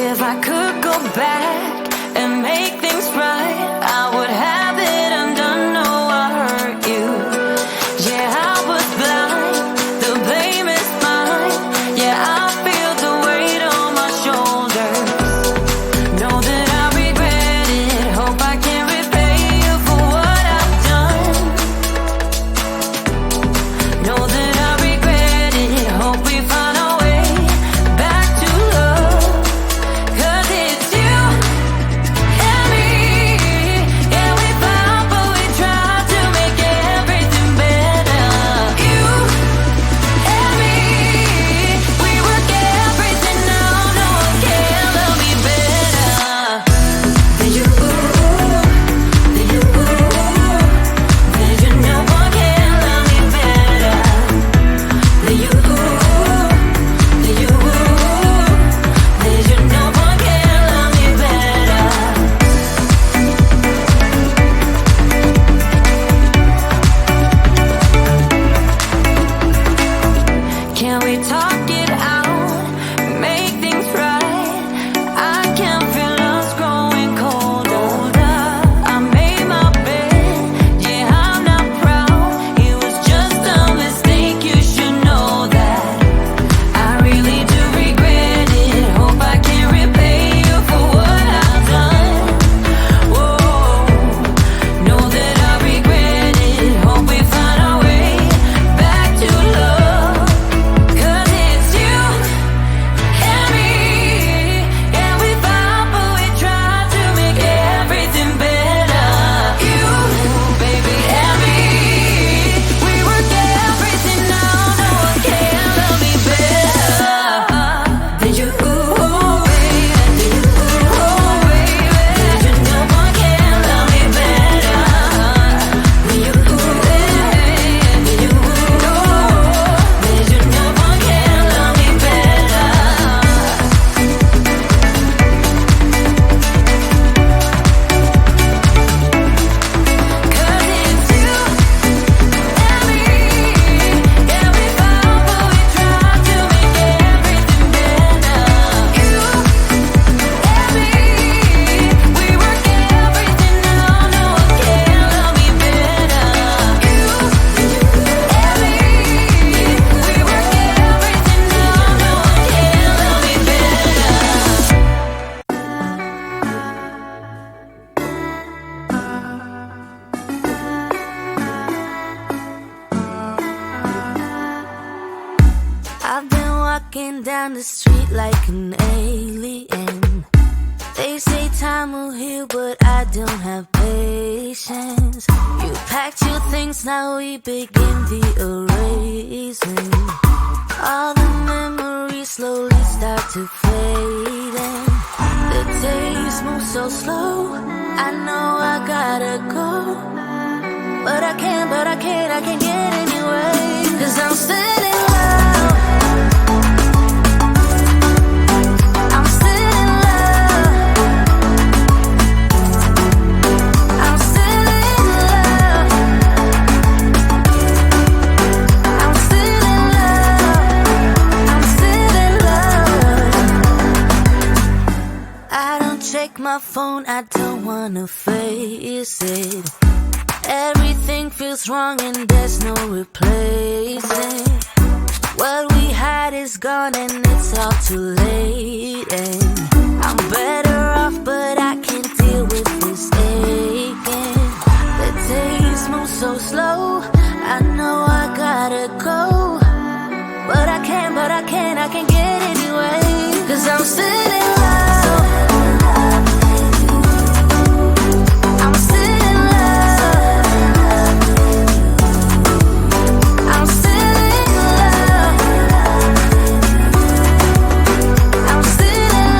If I could go back and make things right, I would have it undone. No, I hurt you. Yeah, I was blind. The blame is mine. Yeah, I feel the weight on my shoulders. Know that I regret it. Hope I can repay you for what I've done. Know that I regret it. Hope we find our way back to love. 'Cause it's you and me. Yeah, we fought, but we tried to make everything better. You and me, we work everything out. No one can love me better than you. Than you. Than you. No one can love me better than you. Than you. Than you. No one can love me better. Can we talk it out? Make things right. I can feel us growing colder. I made my bed. Yeah, I'm not proud. It was just a mistake. You should know that. I really do regret it. Hope I can repay you for what I've done. Whoa, know that I regret it. Hope we find our way back to love. 'Cause it's you and me. Yeah, we fought, but we tried to make everything better. You, baby, and me. We work everything out. No one can love me better than you, baby. Than you, baby. Than you. No one can love me better than you, baby. Than you, than you. No one can love me better. 'Cause it's you and me. Yeah, we fought, but we tried to make everything better. You and me, we work everything out. No one can love me better. You and me, we work everything out. No one can love me better. I've been walking down the street like an alien. They say time will heal, but I don't have patience. You packed your things, now we begin the erasing. All the memories slowly start to fade, and the days move so slow. I know I gotta go, but I can't get anyway. 'Cause I'm still in love. I'm still in love. I'm still in love. I'm still in love. I'm still in love. I don't check my phone, I don't wanna face it. Everything feels wrong and there's no replacing. What we had is gone and it's all too late. And I'm better off, but I can't deal with this aching. The days move so slow. I know I gotta go, but I can't get anyway. 'Cause I'm still in love. I'm still in love. I'm still in love. I'm still in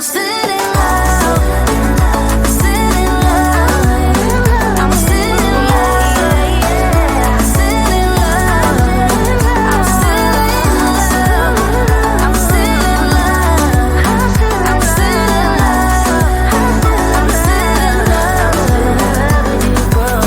I'm still in love. Still in love. I'm still in love. Still in love. I'm still in love. I'm still in love. I'm still in love. I'm still in love with you, boy.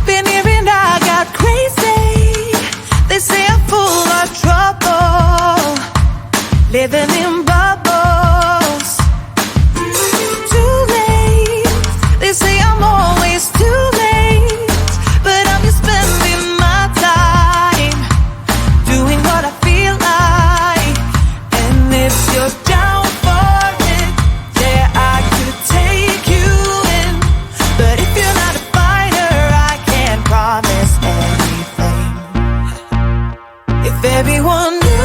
Been hearing I got crazy. They say I'm full of trouble, living in bubbles. Too late. They say I'm always too late, but I'm just spending my time doing what I feel like. And if you're down for it, yeah, I could take you in. But if you're not a fighter, I can't promise anything. If everyone knew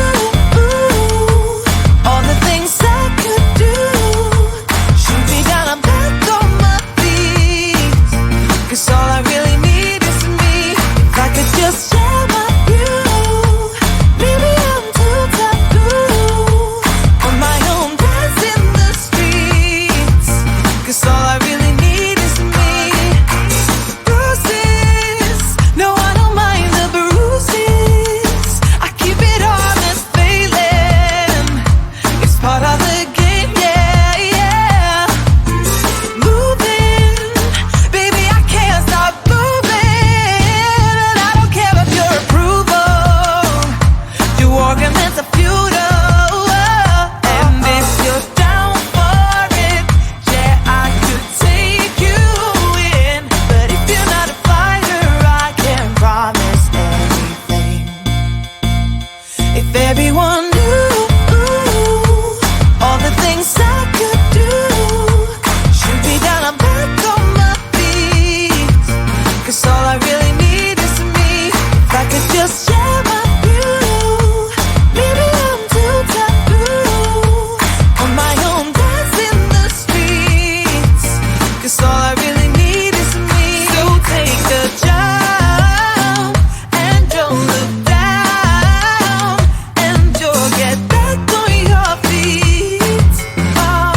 all the things I could do, shoot me down, I'm back on my feet. 'Cause all I really need is me. If I could just share my view, maybe I'm too taboo. On my own, dance in the streets. 'Cause all I really need is me. Bruises, no, I don't mind the bruises. I keep it honest, failing. It's part of the game, yeah, yeah. Moving, baby, I can't stop moving. And I don't care if your approval, your arguments are futile. And if you're down for it, yeah, I could take you in. But if you're not a fighter, I can't promise anything. If everyone knew all the things I could do, shoot me down, I'm back on my feet. 'Cause all I really need is me. If I could just share my view, maybe I'm too taboo. On my own, dance in the streets. 'Cause all I really need is me. So take the jump and don't look down, and you'll get back on your feet. Oh,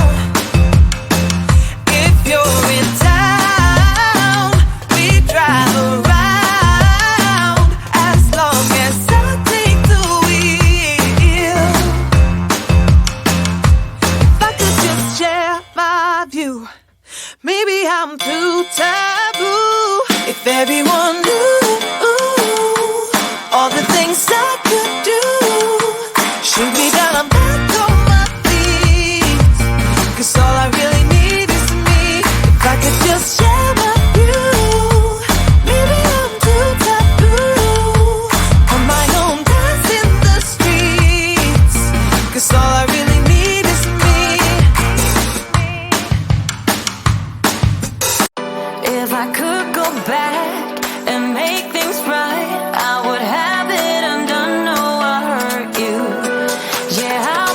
if you're in town, we drive around as long as I take the wheel. If I could just share my view, maybe I'm too taboo. If everyone knew all the things I could do, shoot me down, I'm back on my feet. 'Cause all I really need is me. If I could just share my view, maybe I'm too taboo. On my own, dance in the streets. 'Cause all I really need is me. If I could go back and make things right, I would have it undone. No, I hurt you. Yeah, I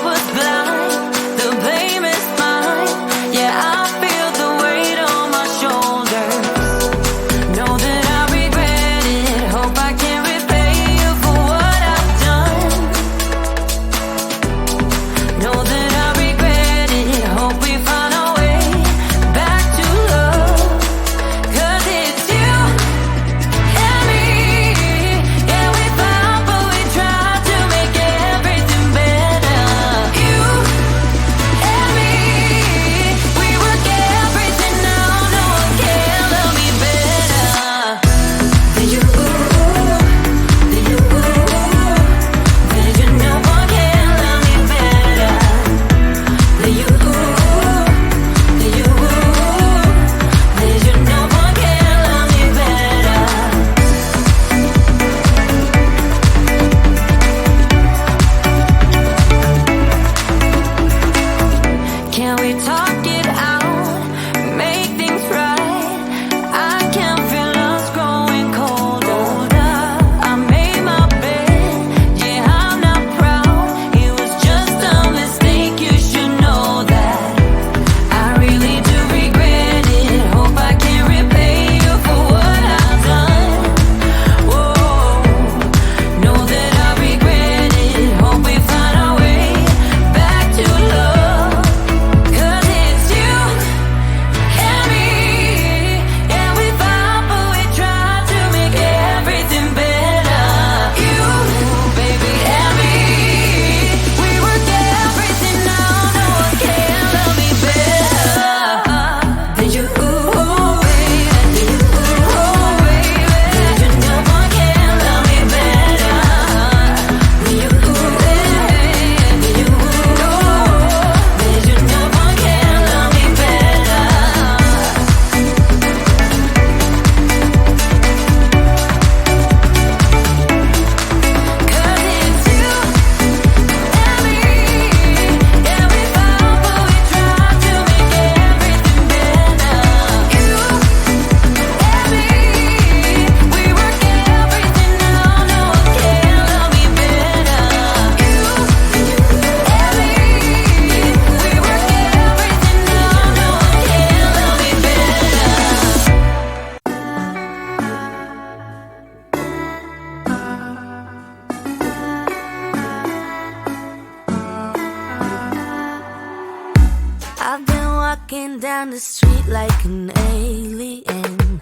walking down the street like an alien.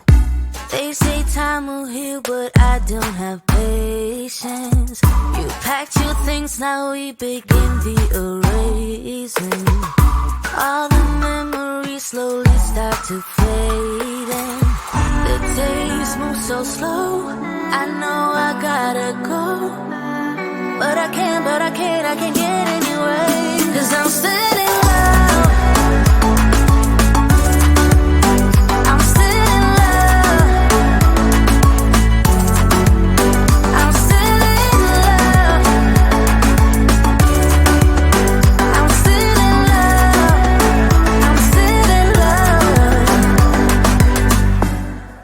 They say time will heal, but I don't have patience. You packed your things, now we begin the erasing. All the memories slowly start to fade, and the days move so slow. I know I gotta go, but I can't get anyway. 'Cause I'm still in love. I'm still in love. I'm still in love. I'm still in love. I'm still in love.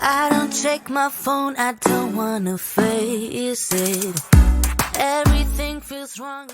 I don't check my phone, I don't wanna face it. Everything feels wrong.